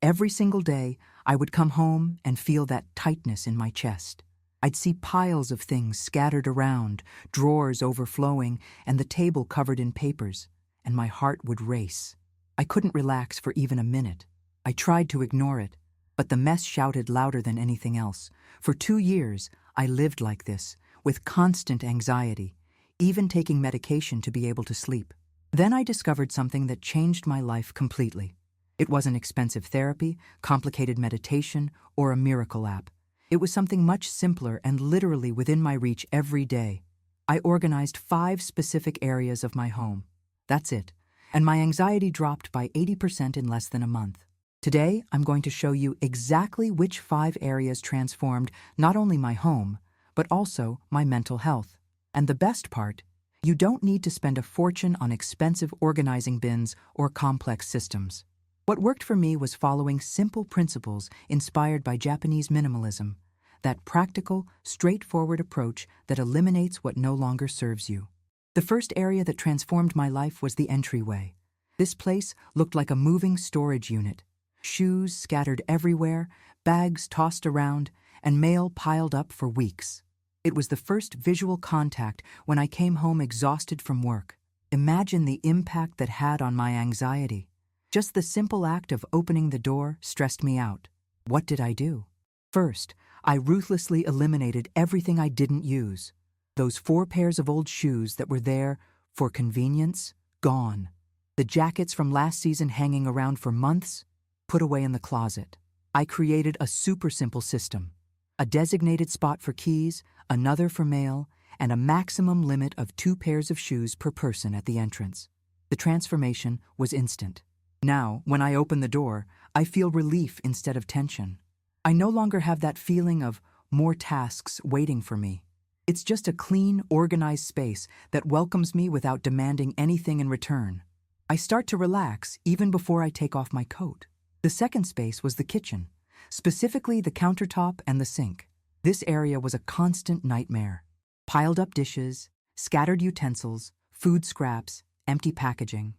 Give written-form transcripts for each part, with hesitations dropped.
Every single day, I would come home and feel that tightness in my chest. I'd see piles of things scattered around, drawers overflowing, and the table covered in papers, and my heart would race. I couldn't relax for even a minute. I tried to ignore it, but the mess shouted louder than anything else. For 2 years, I lived like this, with constant anxiety, even taking medication to be able to sleep. Then I discovered something that changed my life completely. It wasn't expensive therapy, complicated meditation, or a miracle app. It was something much simpler and literally within my reach every day. I organized 5 specific areas of my home. That's it. And my anxiety dropped by 80% in less than a month. Today, I'm going to show you exactly which 5 areas transformed not only my home, but also my mental health. And the best part, you don't need to spend a fortune on expensive organizing bins or complex systems. What worked for me was following simple principles inspired by Japanese minimalism, that practical, straightforward approach that eliminates what no longer serves you. The first area that transformed my life was the entryway. This place looked like a moving storage unit. Shoes scattered everywhere, bags tossed around, and mail piled up for weeks. It was the first visual contact when I came home exhausted from work. Imagine the impact that had on my anxiety. Just the simple act of opening the door stressed me out. What did I do? First, I ruthlessly eliminated everything I didn't use. Those 4 pairs of old shoes that were there for convenience, gone. The jackets from last season hanging around for months, put away in the closet. I created a super simple system. A designated spot for keys, another for mail, and a maximum limit of 2 pairs of shoes per person at the entrance. The transformation was instant. Now, when I open the door, I feel relief instead of tension. I no longer have that feeling of more tasks waiting for me. It's just a clean, organized space that welcomes me without demanding anything in return. I start to relax even before I take off my coat. The second space was the kitchen, specifically the countertop and the sink. This area was a constant nightmare. Piled up dishes, scattered utensils, food scraps, empty packaging.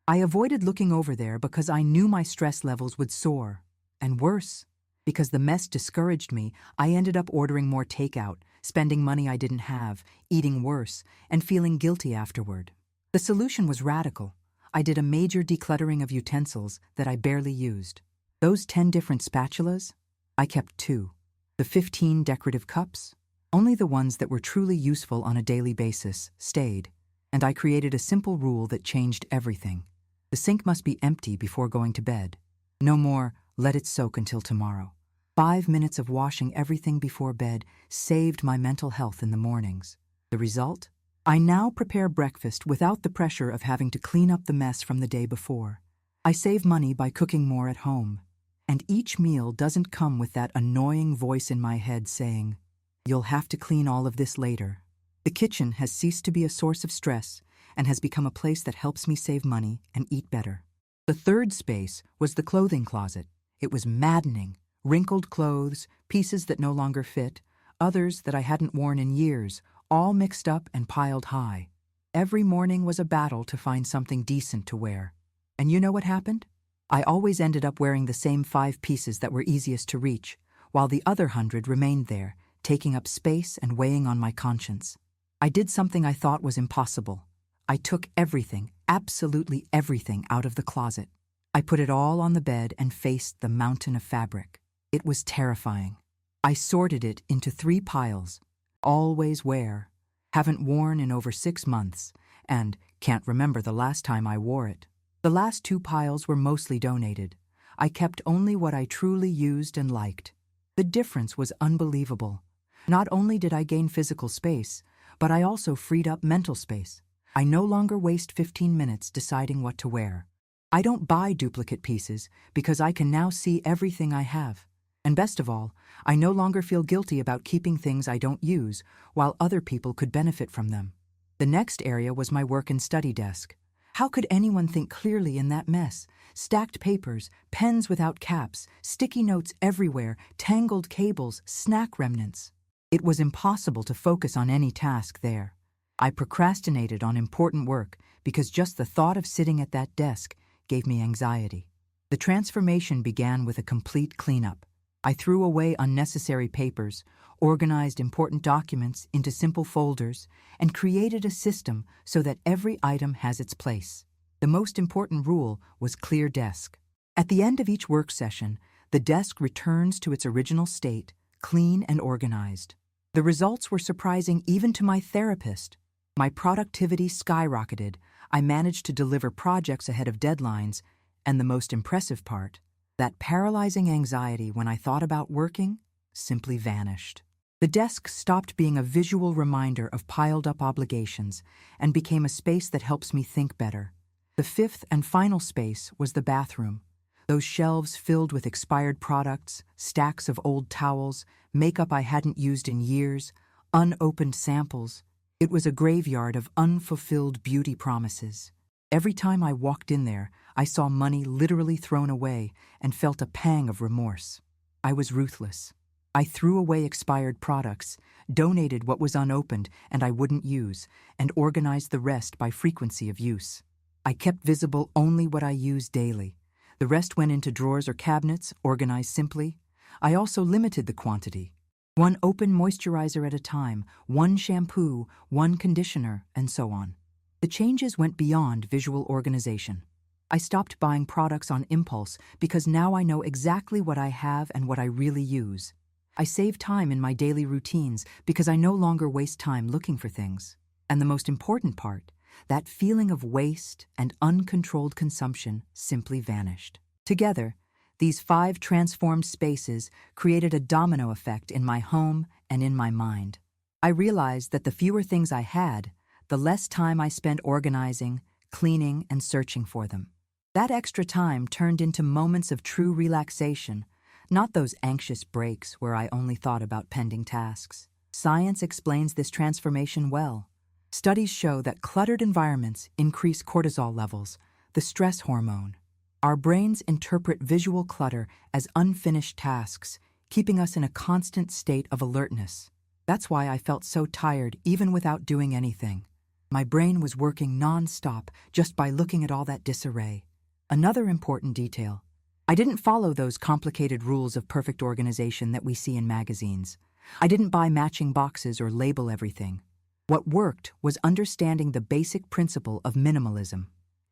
I avoided looking over there because I knew my stress levels would soar. And worse, because the mess discouraged me, I ended up ordering more takeout, spending money I didn't have, eating worse, and feeling guilty afterward. The solution was radical. I did a major decluttering of utensils that I barely used. Those 10 different spatulas, I kept 2. The 15 decorative cups, only the ones that were truly useful on a daily basis, stayed. And I created a simple rule that changed everything. The sink must be empty before going to bed. No more, let it soak until tomorrow. 5 minutes of washing everything before bed saved my mental health in the mornings. The result? I now prepare breakfast without the pressure of having to clean up the mess from the day before. I save money by cooking more at home. And each meal doesn't come with that annoying voice in my head saying, "You'll have to clean all of this later." The kitchen has ceased to be a source of stress and has become a place that helps me save money and eat better. The third space was the clothing closet. It was maddening. Wrinkled clothes, pieces that no longer fit, others that I hadn't worn in years, all mixed up and piled high. Every morning was a battle to find something decent to wear. And you know what happened? I always ended up wearing the same 5 pieces that were easiest to reach, while the other 100 remained there, taking up space and weighing on my conscience. I did something I thought was impossible. I took everything, absolutely everything, out of the closet. I put it all on the bed and faced the mountain of fabric. It was terrifying. I sorted it into 3 piles. Always wear, haven't worn in over 6 months, and can't remember the last time I wore it. The last 2 piles were mostly donated. I kept only what I truly used and liked. The difference was unbelievable. Not only did I gain physical space, but I also freed up mental space. I no longer waste 15 minutes deciding what to wear. I don't buy duplicate pieces because I can now see everything I have. And best of all, I no longer feel guilty about keeping things I don't use while other people could benefit from them. The next area was my work and study desk. How could anyone think clearly in that mess? Stacked papers, pens without caps, sticky notes everywhere, tangled cables, snack remnants. It was impossible to focus on any task there. I procrastinated on important work because just the thought of sitting at that desk gave me anxiety. The transformation began with a complete cleanup. I threw away unnecessary papers, organized important documents into simple folders, and created a system so that every item has its place. The most important rule was clear desk. At the end of each work session, the desk returns to its original state, clean and organized. The results were surprising even to my therapist. My productivity skyrocketed. I managed to deliver projects ahead of deadlines, and the most impressive part, that paralyzing anxiety when I thought about working, simply vanished. The desk stopped being a visual reminder of piled-up obligations and became a space that helps me think better. The fifth and final space was the bathroom. Those shelves filled with expired products, stacks of old towels, makeup I hadn't used in years, unopened samples. It was a graveyard of unfulfilled beauty promises. Every time I walked in there, I saw money literally thrown away and felt a pang of remorse. I was ruthless. I threw away expired products, donated what was unopened and I wouldn't use, and organized the rest by frequency of use. I kept visible only what I used daily. The rest went into drawers or cabinets, organized simply. I also limited the quantity. One open moisturizer at a time, one shampoo, one conditioner, and so on. The changes went beyond visual organization. I stopped buying products on impulse because now I know exactly what I have and what I really use. I save time in my daily routines because I no longer waste time looking for things. And the most important part, that feeling of waste and uncontrolled consumption simply vanished. Together, these 5 transformed spaces created a domino effect in my home and in my mind. I realized that the fewer things I had, the less time I spent organizing, cleaning, and searching for them. That extra time turned into moments of true relaxation, not those anxious breaks where I only thought about pending tasks. Science explains this transformation well. Studies show that cluttered environments increase cortisol levels, the stress hormone. Our brains interpret visual clutter as unfinished tasks, keeping us in a constant state of alertness. That's why I felt so tired even without doing anything. My brain was working non-stop just by looking at all that disarray. Another important detail. I didn't follow those complicated rules of perfect organization that we see in magazines. I didn't buy matching boxes or label everything. What worked was understanding the basic principle of minimalism.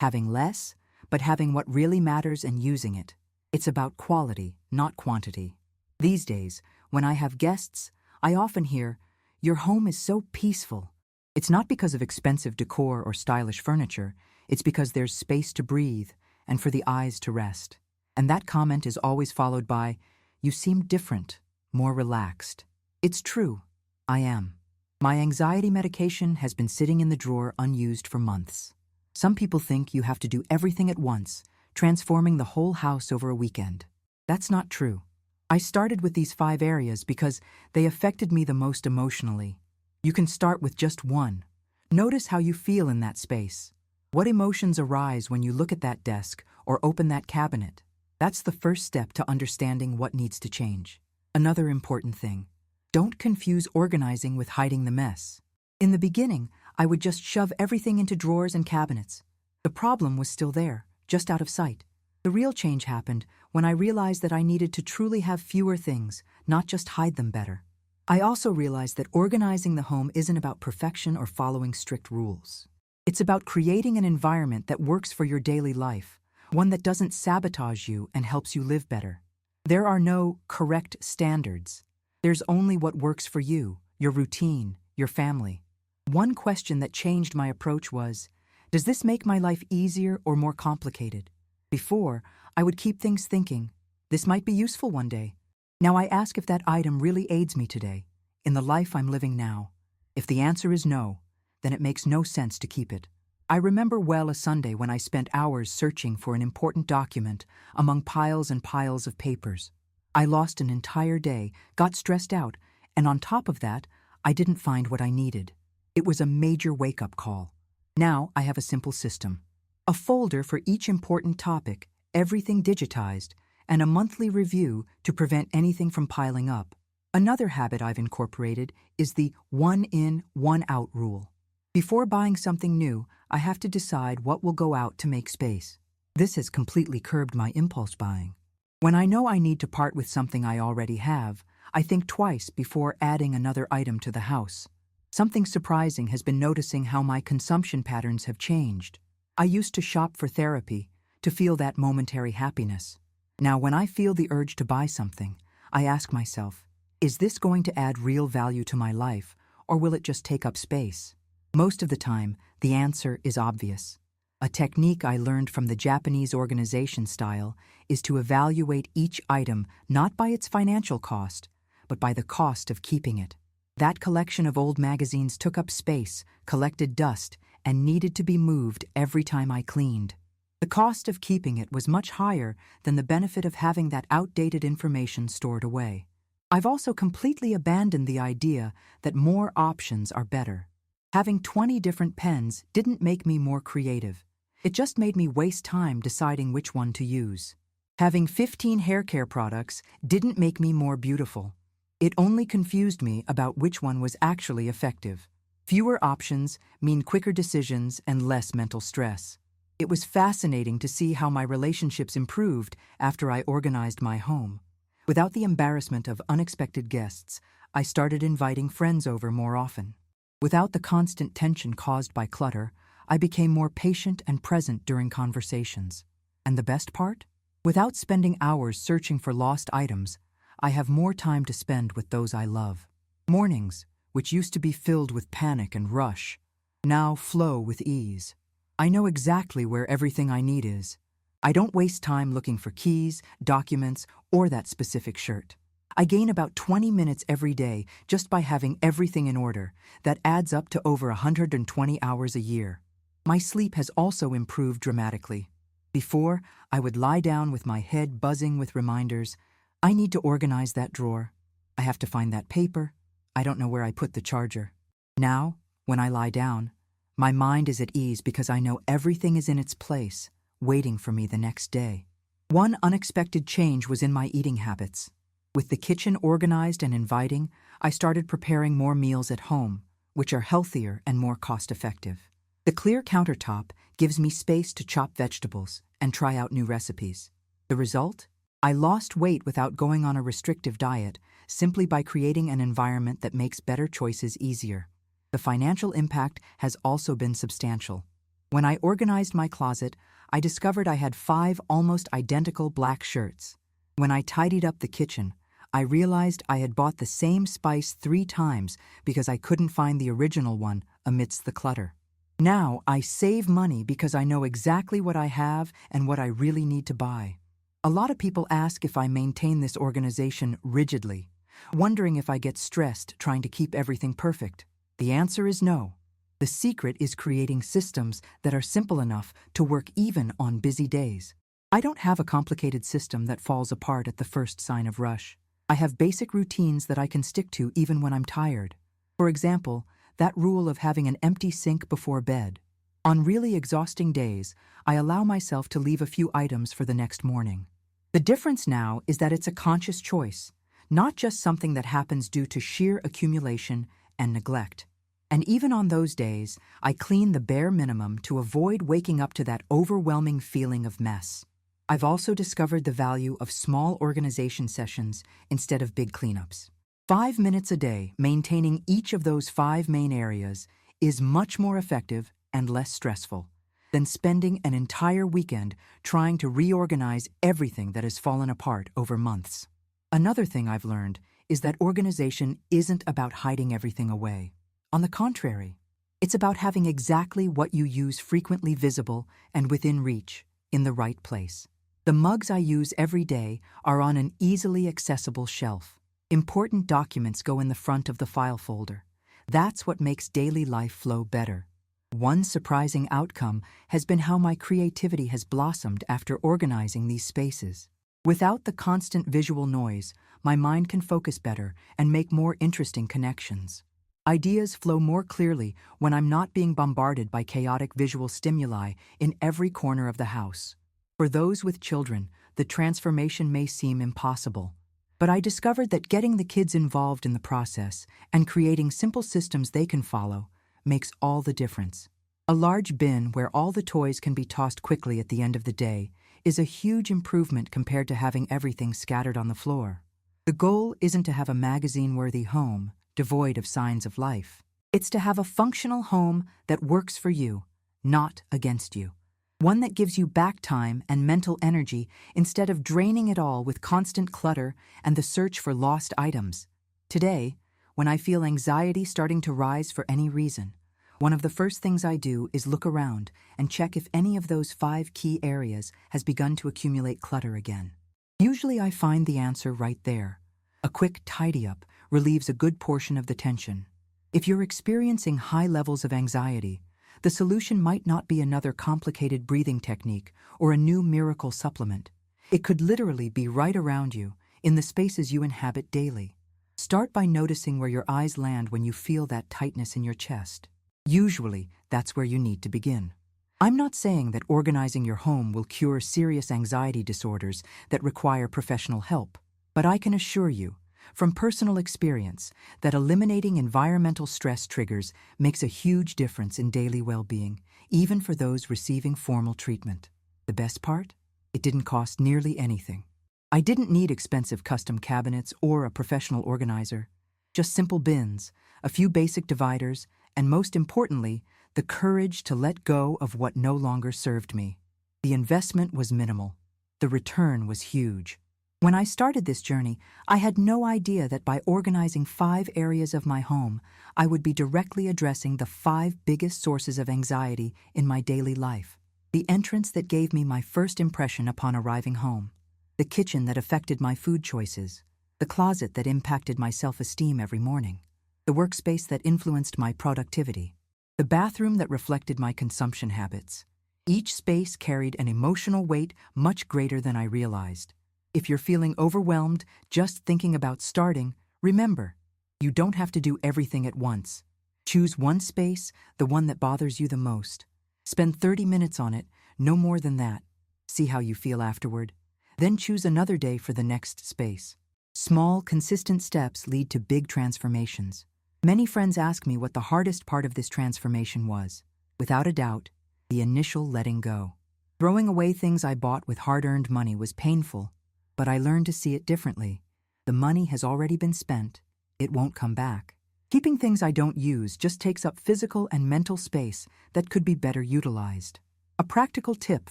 Having less, but having what really matters and using it. It's about quality, not quantity. These days, when I have guests, I often hear, "Your home is so peaceful." It's not because of expensive decor or stylish furniture. It's because there's space to breathe and for the eyes to rest. And that comment is always followed by, "You seem different, more relaxed." It's true. I am. My anxiety medication has been sitting in the drawer unused for months. Some people think you have to do everything at once, transforming the whole house over a weekend. That's not true. I started with these 5 areas because they affected me the most emotionally. You can start with just one. Notice how you feel in that space. What emotions arise when you look at that desk or open that cabinet? That's the first step to understanding what needs to change. Another important thing. Don't confuse organizing with hiding the mess. In the beginning, I would just shove everything into drawers and cabinets. The problem was still there, just out of sight. The real change happened when I realized that I needed to truly have fewer things, not just hide them better. I also realized that organizing the home isn't about perfection or following strict rules. It's about creating an environment that works for your daily life, one that doesn't sabotage you and helps you live better. There are no correct standards. There's only what works for you, your routine, your family. One question that changed my approach was, does this make my life easier or more complicated? Before, I would keep things thinking, this might be useful one day. Now I ask if that item really aids me today, in the life I'm living now. If the answer is no, then it makes no sense to keep it. I remember well a Sunday when I spent hours searching for an important document among piles and piles of papers. I lost an entire day, got stressed out, and on top of that, I didn't find what I needed. It was a major wake-up call. Now I have a simple system. A folder for each important topic, everything digitized, and a monthly review to prevent anything from piling up. Another habit I've incorporated is the one in, one out rule. Before buying something new, I have to decide what will go out to make space. This has completely curbed my impulse buying. When I know I need to part with something I already have, I think twice before adding another item to the house. Something surprising has been noticing how my consumption patterns have changed. I used to shop for therapy, to feel that momentary happiness. Now, when I feel the urge to buy something, I ask myself, is this going to add real value to my life, or will it just take up space? Most of the time, the answer is obvious. A technique I learned from the Japanese organization style is to evaluate each item not by its financial cost, but by the cost of keeping it. That collection of old magazines took up space, collected dust, and needed to be moved every time I cleaned. The cost of keeping it was much higher than the benefit of having that outdated information stored away. I've also completely abandoned the idea that more options are better. Having 20 different pens didn't make me more creative. It just made me waste time deciding which one to use. Having 15 hair care products didn't make me more beautiful. It only confused me about which one was actually effective. Fewer options mean quicker decisions and less mental stress. It was fascinating to see how my relationships improved after I organized my home. Without the embarrassment of unexpected guests, I started inviting friends over more often. Without the constant tension caused by clutter, I became more patient and present during conversations. And the best part? Without spending hours searching for lost items, I have more time to spend with those I love. Mornings, which used to be filled with panic and rush, now flow with ease. I know exactly where everything I need is. I don't waste time looking for keys, documents, or that specific shirt. I gain about 20 minutes every day just by having everything in order. That adds up to over 120 hours a year. My sleep has also improved dramatically. Before, I would lie down with my head buzzing with reminders. I need to organize that drawer. I have to find that paper. I don't know where I put the charger. Now, when I lie down, my mind is at ease because I know everything is in its place, waiting for me the next day. One unexpected change was in my eating habits. With the kitchen organized and inviting, I started preparing more meals at home, which are healthier and more cost-effective. The clear countertop gives me space to chop vegetables and try out new recipes. The result? I lost weight without going on a restrictive diet, simply by creating an environment that makes better choices easier. The financial impact has also been substantial. When I organized my closet, I discovered I had 5 almost identical black shirts. When I tidied up the kitchen, I realized I had bought the same spice 3 times because I couldn't find the original one amidst the clutter. Now I save money because I know exactly what I have and what I really need to buy. A lot of people ask if I maintain this organization rigidly, wondering if I get stressed trying to keep everything perfect. The answer is no. The secret is creating systems that are simple enough to work even on busy days. I don't have a complicated system that falls apart at the first sign of rush. I have basic routines that I can stick to even when I'm tired. For example, that rule of having an empty sink before bed. On really exhausting days, I allow myself to leave a few items for the next morning. The difference now is that it's a conscious choice, not just something that happens due to sheer accumulation and neglect. And even on those days, I clean the bare minimum to avoid waking up to that overwhelming feeling of mess. I've also discovered the value of small organization sessions instead of big cleanups. 5 minutes a day maintaining each of those 5 main areas is much more effective and less stressful than spending an entire weekend trying to reorganize everything that has fallen apart over months. Another thing I've learned is that organization isn't about hiding everything away. On the contrary, it's about having exactly what you use frequently visible and within reach, in the right place. The mugs I use every day are on an easily accessible shelf. Important documents go in the front of the file folder. That's what makes daily life flow better. One surprising outcome has been how my creativity has blossomed after organizing these spaces. Without the constant visual noise, my mind can focus better and make more interesting connections. Ideas flow more clearly when I'm not being bombarded by chaotic visual stimuli in every corner of the house. For those with children, the transformation may seem impossible. But I discovered that getting the kids involved in the process and creating simple systems they can follow makes all the difference. A large bin where all the toys can be tossed quickly at the end of the day is a huge improvement compared to having everything scattered on the floor. The goal isn't to have a magazine-worthy home, devoid of signs of life. It's to have a functional home that works for you, not against you. One that gives you back time and mental energy instead of draining it all with constant clutter and the search for lost items. Today, when I feel anxiety starting to rise for any reason, one of the first things I do is look around and check if any of those 5 key areas has begun to accumulate clutter again. Usually I find the answer right there. A quick tidy-up relieves a good portion of the tension. If you're experiencing high levels of anxiety, the solution might not be another complicated breathing technique or a new miracle supplement. It could literally be right around you, in the spaces you inhabit daily. Start by noticing where your eyes land when you feel that tightness in your chest. Usually, that's where you need to begin. I'm not saying that organizing your home will cure serious anxiety disorders that require professional help, but I can assure you, from personal experience, that eliminating environmental stress triggers makes a huge difference in daily well-being, even for those receiving formal treatment. The best part? It didn't cost nearly anything. I didn't need expensive custom cabinets or a professional organizer, just simple bins, a few basic dividers, and most importantly, the courage to let go of what no longer served me. The investment was minimal. The return was huge. When I started this journey, I had no idea that by organizing 5 areas of my home, I would be directly addressing the 5 biggest sources of anxiety in my daily life. The entrance that gave me my first impression upon arriving home, the kitchen that affected my food choices, the closet that impacted my self-esteem every morning, the workspace that influenced my productivity, the bathroom that reflected my consumption habits. Each space carried an emotional weight much greater than I realized. If you're feeling overwhelmed just thinking about starting, remember, you don't have to do everything at once. Choose one space, the one that bothers you the most. Spend 30 minutes on it, no more than that. See how you feel afterward. Then choose another day for the next space. Small, consistent steps lead to big transformations. Many friends ask me what the hardest part of this transformation was. Without a doubt, the initial letting go. Throwing away things I bought with hard-earned money was painful, but I learned to see it differently. The money has already been spent. It won't come back. Keeping things I don't use just takes up physical and mental space that could be better utilized. A practical tip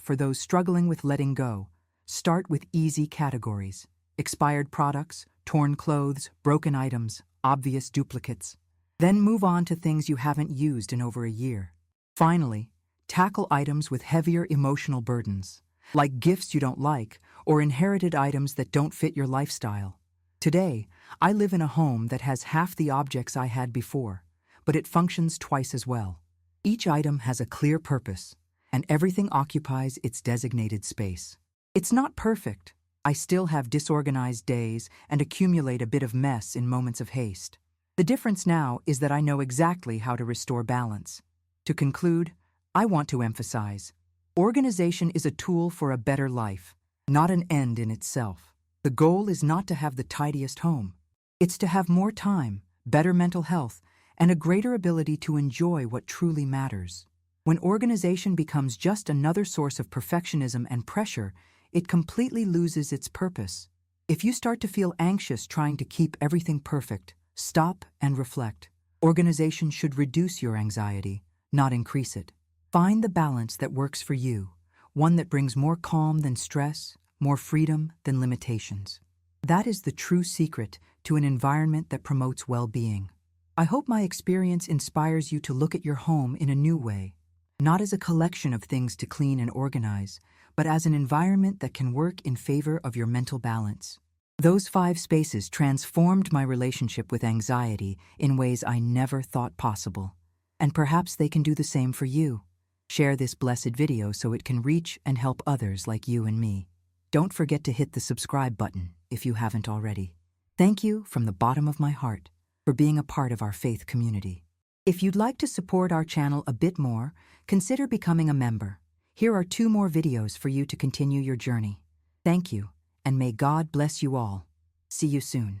for those struggling with letting go: start with easy categories. Expired products, torn clothes, broken items, obvious duplicates. Then move on to things you haven't used in over a year. Finally, tackle items with heavier emotional burdens, like gifts you don't like or inherited items that don't fit your lifestyle. Today, I live in a home that has half the objects I had before, but it functions twice as well. Each item has a clear purpose, and everything occupies its designated space. It's not perfect. I still have disorganized days and accumulate a bit of mess in moments of haste. The difference now is that I know exactly how to restore balance. To conclude, I want to emphasize, organization is a tool for a better life, not an end in itself. The goal is not to have the tidiest home. It's to have more time, better mental health, and a greater ability to enjoy what truly matters. When organization becomes just another source of perfectionism and pressure, it completely loses its purpose. If you start to feel anxious trying to keep everything perfect, stop and reflect. Organization should reduce your anxiety, not increase it. Find the balance that works for you, one that brings more calm than stress, more freedom than limitations. That is the true secret to an environment that promotes well-being. I hope my experience inspires you to look at your home in a new way, not as a collection of things to clean and organize, but as an environment that can work in favor of your mental balance. Those 5 spaces transformed my relationship with anxiety in ways I never thought possible. And perhaps they can do the same for you. Share this blessed video so it can reach and help others like you and me. Don't forget to hit the subscribe button if you haven't already. Thank you from the bottom of my heart for being a part of our faith community. If you'd like to support our channel a bit more, consider becoming a member. Here are 2 more videos for you to continue your journey. Thank you, and may God bless you all. See you soon.